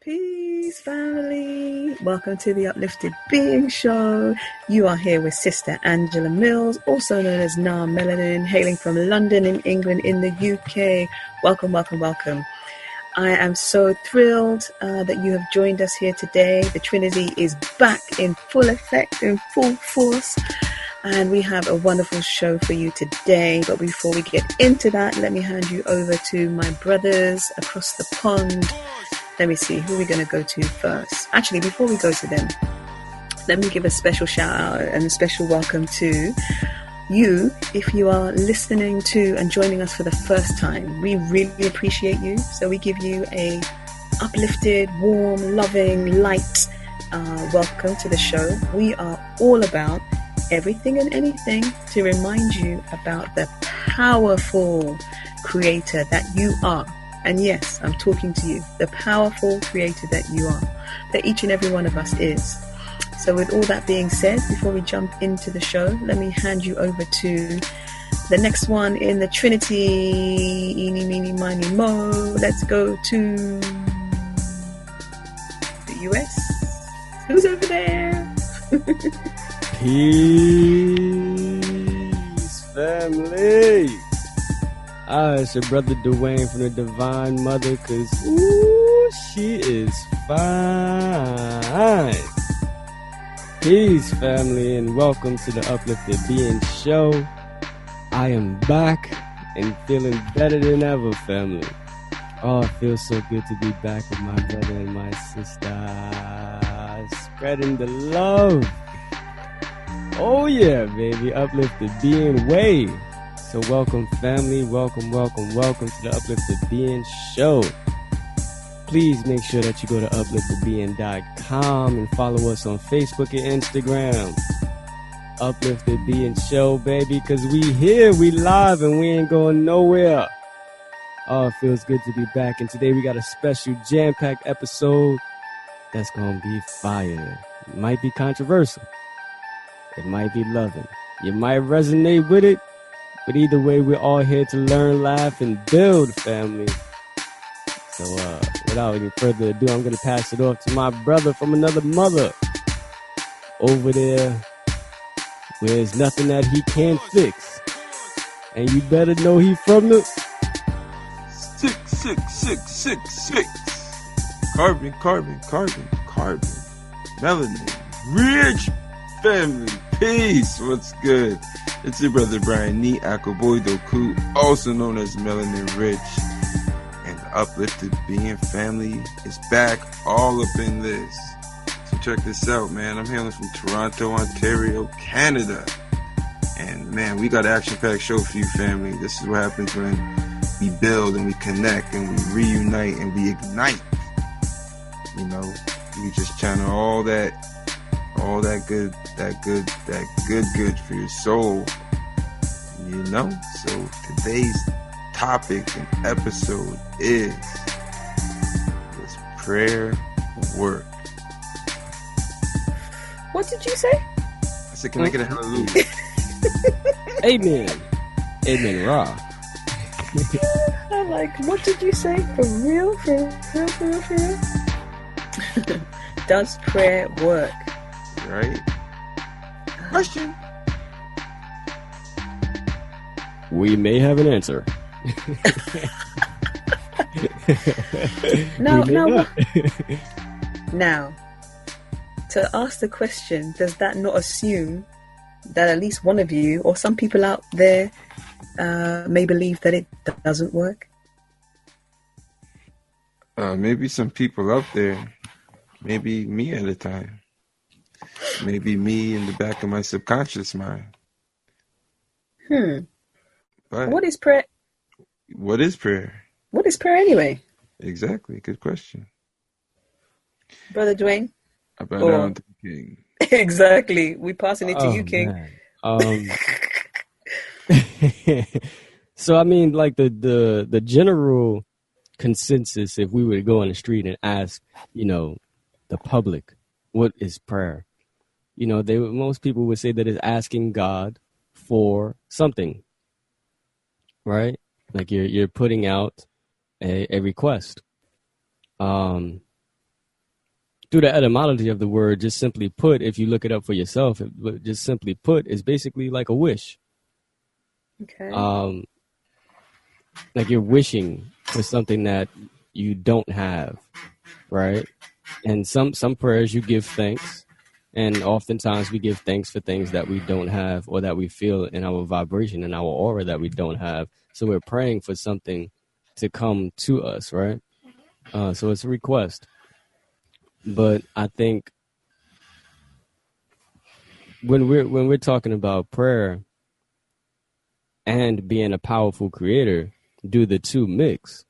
Peace, family. Welcome to the Uplifted Being Show. You are here with Sister Angela Mills, also known as Melanin, hailing from London in England in the UK. Welcome, welcome, welcome. I am so thrilled that you have joined us here today. The Trinity is back in full effect, in full force. And we have a wonderful show for you today. But before we get into that, let me hand you over to my brothers across the pond. Let me see, who are we going to go to first? Actually, before we go to them, let me give a special shout out and a special welcome to you. If you are listening to and joining us for the first time, we really appreciate you. So we give you a uplifted, warm, loving, light welcome to the show. We are all about everything and anything to remind you about the powerful creator that you are. And yes, I'm talking to you, the powerful creator that you are, that each and every one of us is. So with all that being said, before we jump into the show, let me hand you over to the next one in the Trinity. Eeny, meeny, miny, mo. Let's go to the US. Who's over there? Peace, family. It's your brother Dwayne from the Divine Mother, cause ooh, she is fine. Peace, family, and welcome to the Uplifted Being Show. I am back and feeling better than ever, family. Oh, it feels so good to be back with my brother and my sister, spreading the love. Oh yeah, baby, Uplifted Being Way. So welcome, family. Welcome, welcome, welcome to the Uplifted Being Show. Please make sure that you go to upliftedbeing.com and follow us on Facebook and Instagram. Uplifted Being Show, baby, because we here, we live, and we ain't going nowhere. Oh, it feels good to be back. And today we got a special jam-packed episode that's going to be fire. It might be controversial. It might be loving. You might resonate with it. But either way, we're all here to learn, laugh, and build, family. So without any further ado, I'm going to pass it off to my brother from another mother over there where there's nothing that he can't fix. And you better know he from the 66666. Carbon. Melanin Rich family. Peace. What's good? It's your brother Brian Nee Akoboy Doku, also known as Melanin Rich. And the Uplifted Being family is back all up in this. So check this out, man. I'm hailing from Toronto, Ontario, Canada. And man, we got an action-packed show for you, family. This is what happens when we build and we connect and we reunite and we ignite. You know, we just channel all that good for your soul, you know. So today's topic and episode is prayer work. What did you say? I said, can I get a hallelujah? Amen. Amen, raw. I'm like, what did you say? For real? For real? Does prayer work? Right? Question. We may have an answer. Now, to ask the question, does that not assume that at least one of you or some people out there may believe that it doesn't work? Maybe some people out there, maybe me at a time. Maybe me in the back of my subconscious mind. But what is prayer? What is prayer? What is prayer anyway? Exactly. Good question. Brother Dwayne? I bow down to the king. Exactly. We're passing it to you, King. So, I mean, like the general consensus, if we were to go on the street and ask, you know, the public, what is prayer? You know, most people would say that it's asking God for something, right? Like you're putting out a request. through the etymology of the word, just simply put, if you look it up for yourself, just simply put is basically like a wish. Okay. Like you're wishing for something that you don't have, right? And some prayers you give thanks, and oftentimes we give thanks for things that we don't have or that we feel in our vibration and our aura that we don't have. So we're praying for something to come to us, right? So it's a request. But I think when we're talking about prayer and being a powerful creator, do the two mix?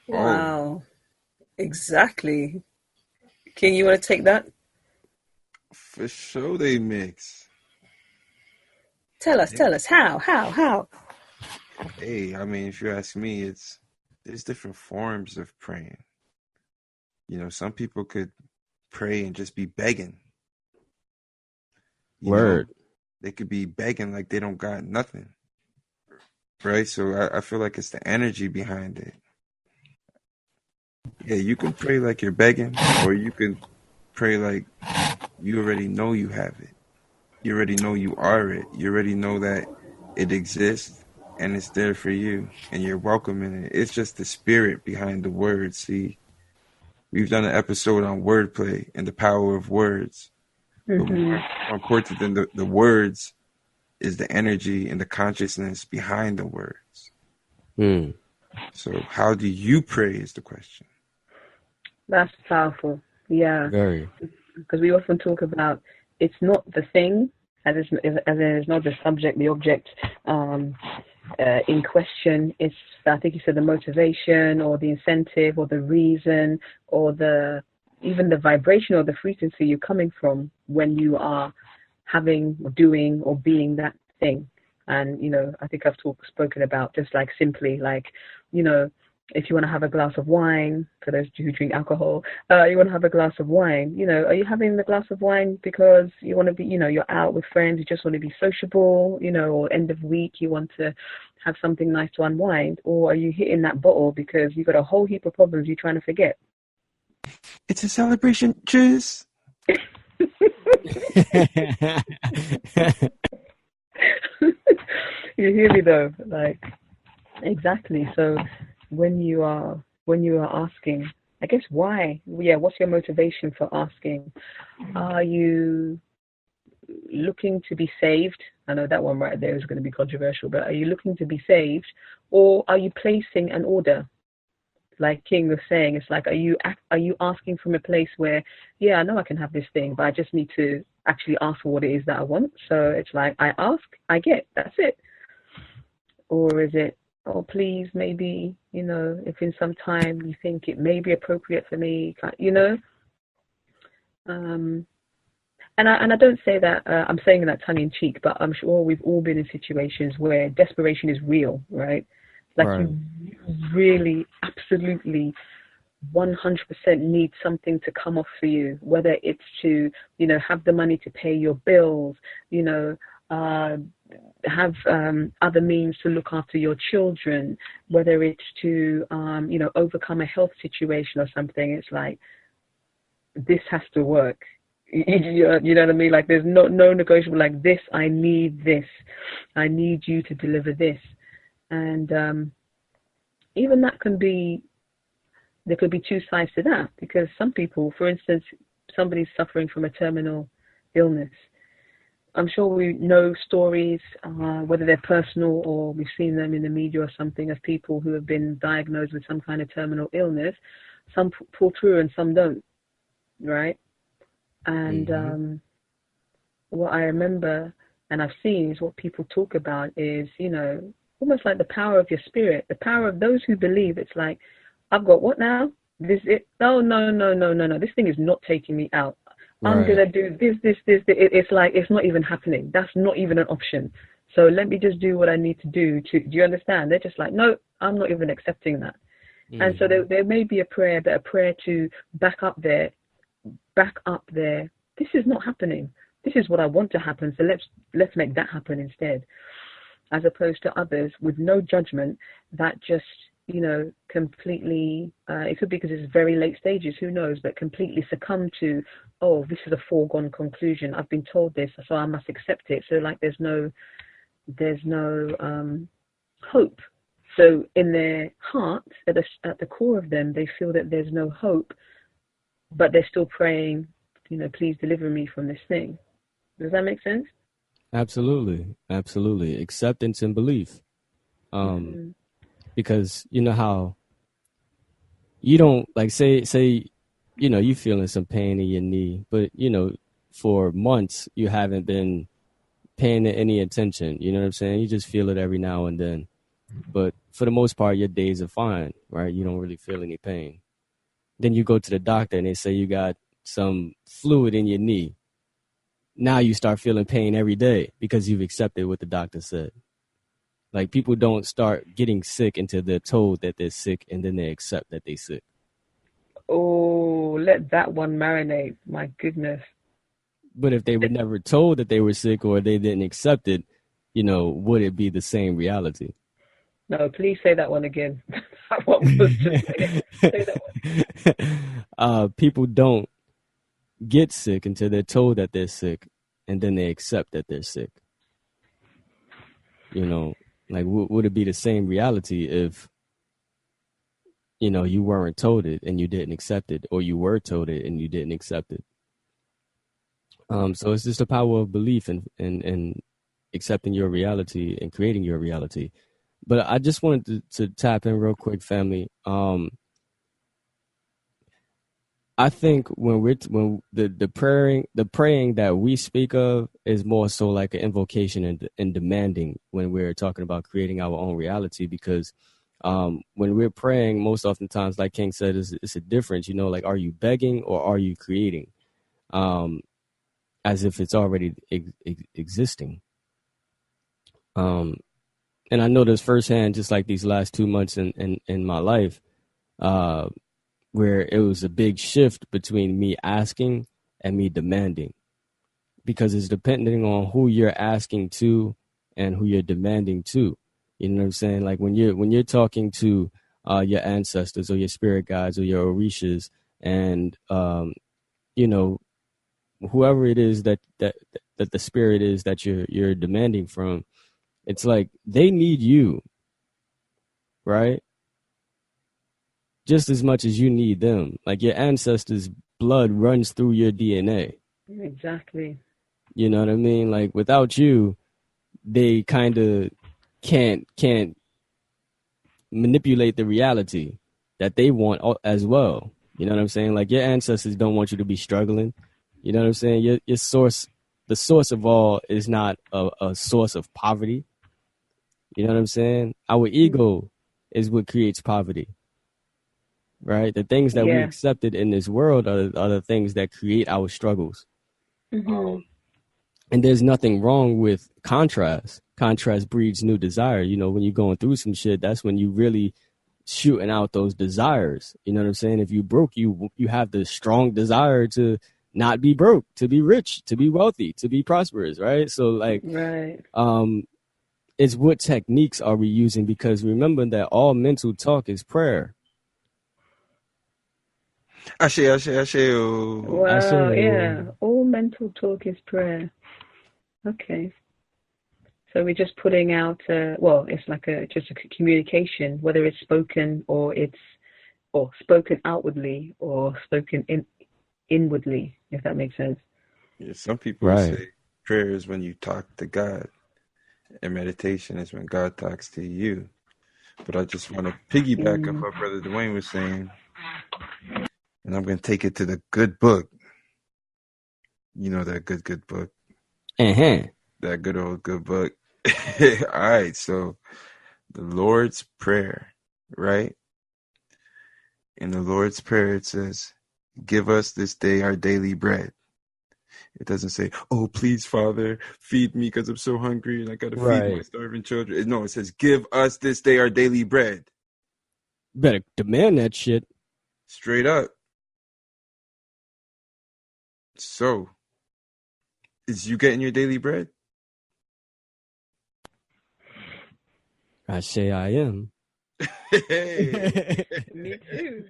Wow. Exactly. King, you want to take that? For sure they mix. Tell us. How? Hey, I mean, if you ask me, there's different forms of praying. You know, some people could pray and just be begging. You Word. know, they could be begging like they don't got nothing. Right? So I feel like it's the energy behind it. Yeah, you can pray like you're begging, or you can pray like you already know you have it. You already know you are it. You already know that it exists and it's there for you and you're welcoming it. It's just the spirit behind the words. See, we've done an episode on wordplay and the power of words. But more important than the words is the energy and the consciousness behind the words. So how do you pray is the question. That's powerful. Yeah. Very. Because we often talk about it's not the thing, as it's not the subject, the object in question. It's, I think you said, the motivation or the incentive or the reason or even the vibration or the frequency you're coming from when you are having, doing, or being that thing. And, you know, I think I've spoken about just like simply like, you know, if you want to have a glass of wine, for those who drink alcohol, you want to have a glass of wine, you know, are you having the glass of wine because you want to be, you know, you're out with friends, you just want to be sociable, you know, or end of week, you want to have something nice to unwind, or are you hitting that bottle because you've got a whole heap of problems you're trying to forget? It's a celebration. Cheers. You hear me though? Like, exactly. So when you are asking, I guess why? Yeah, what's your motivation for asking? Are you looking to be saved? I know that one right there is going to be controversial, but are you looking to be saved, or are you placing an order? Like King was saying, it's like, are you asking from a place where, yeah, I know I can have this thing, but I just need to actually ask for what it is that I want. So it's like, I ask, I get, that's it. Or is it, oh, please, maybe, you know, if in some time you think it may be appropriate for me, you know? And I don't say that, I'm saying that tongue in cheek, but I'm sure we've all been in situations where desperation is real, right? Like Right. You really, absolutely 100% need something to come off for you, whether it's to, you know, have the money to pay your bills, you know, have other means to look after your children, whether it's to, you know, overcome a health situation or something. It's like, this has to work. You know what I mean? Like, there's no negotiable, like, this, I need this. I need you to deliver this. And even that can be, there could be two sides to that, because some people, for instance, somebody's suffering from a terminal illness. I'm sure we know stories, whether they're personal or we've seen them in the media or something, of people who have been diagnosed with some kind of terminal illness. Some pull through and some don't, right? And what I remember and I've seen is what people talk about is, you know, almost like the power of your spirit, the power of those who believe. It's like, I've got what now? This it? No. This thing is not taking me out. I'm Right. gonna do this. It's like, it's not even happening. That's not even an option. So let me just do what I need to do. Do you understand? They're just like, no, I'm not even accepting that. And so there may be a prayer, but a prayer to back up there. This is not happening. This is what I want to happen. So let's make that happen instead, as opposed to others with no judgment that just completely, it could be because it's very late stages, who knows, but completely succumb to, oh, this is a foregone conclusion. I've been told this, so I must accept it. So like there's no hope. So in their heart, at the core of them, they feel that there's no hope, but they're still praying, please deliver me from this thing. Does that make sense? Absolutely, absolutely. Acceptance and belief. Mm-hmm. Because you know how you don't like say you feeling some pain in your knee, but for months you haven't been paying it any attention. You know what I'm saying? You just feel it every now and then. But for the most part, your days are fine, right? You don't really feel any pain. Then you go to the doctor and they say you got some fluid in your knee. Now you start feeling pain every day because you've accepted what the doctor said. Like people don't start getting sick until they're told that they're sick and then they accept that they're sick. Oh, let that one marinate. My goodness. But if they were never told that they were sick or they didn't accept it, would it be the same reality? No, please say that one again. That one was just say that one. People don't get sick until they're told that they're sick and then they accept that they're sick. Like would it be the same reality if you weren't told it and you didn't accept it, or you were told it and you didn't accept it? So it's just the power of belief and accepting your reality and creating your reality. But I just wanted to tap in real quick, family. I think when the praying that we speak of is more so like an invocation and demanding when we're talking about creating our own reality, because when we're praying, most oftentimes, like King said, it's a difference. Like, are you begging or are you creating? As if it's already existing. And I know this firsthand, just like these last 2 months in my life, where it was a big shift between me asking and me demanding, because it's depending on who you're asking to and who you're demanding to. You know what I'm saying? Like when you're talking to your ancestors or your spirit guides or your orishas, and whoever it is that the spirit is that you're demanding from, it's like they need you, right? Just as much as you need them. Like your ancestors' blood runs through your DNA. Exactly. You know what I mean? Like without you, they kind of can't manipulate the reality that they want as well. You know what I'm saying? Like your ancestors don't want you to be struggling. You know what I'm saying? Your source, the source of all, is not a source of poverty. You know what I'm saying? Our ego is what creates poverty, right? The things that we Yeah. accepted in this world are the things that create our struggles. Mm-hmm. And there's nothing wrong with contrast. Contrast breeds new desire. When you're going through some shit, that's when you really shooting out those desires. You know what I'm saying? If you broke, you have the strong desire to not be broke, to be rich, to be wealthy, to be prosperous, right? So like, Right. it's what techniques are we using? Because remember that all mental talk is prayer. Ashe, ashe, ashe. Oh. I say, Wow, yeah. All mental talk is prayer. Okay. So we're just putting out, it's like just a communication, whether it's spoken or spoken outwardly or spoken inwardly, if that makes sense. Yeah, some people right. say prayer is when you talk to God, and meditation is when God talks to you. But I just want to piggyback off what Brother Dwayne was saying, and I'm going to take it to the good book. You know that good book. Uh-huh. That good old good book. All right, so the Lord's Prayer, right? In the Lord's Prayer, it says, "Give us this day our daily bread." It doesn't say, "Oh, please, Father, feed me because I'm so hungry and I got to feed my Right. starving children." No, it says, "Give us this day our daily bread." Better demand that shit. Straight up. So, is you getting your daily bread? I say I am. Hey. Me too.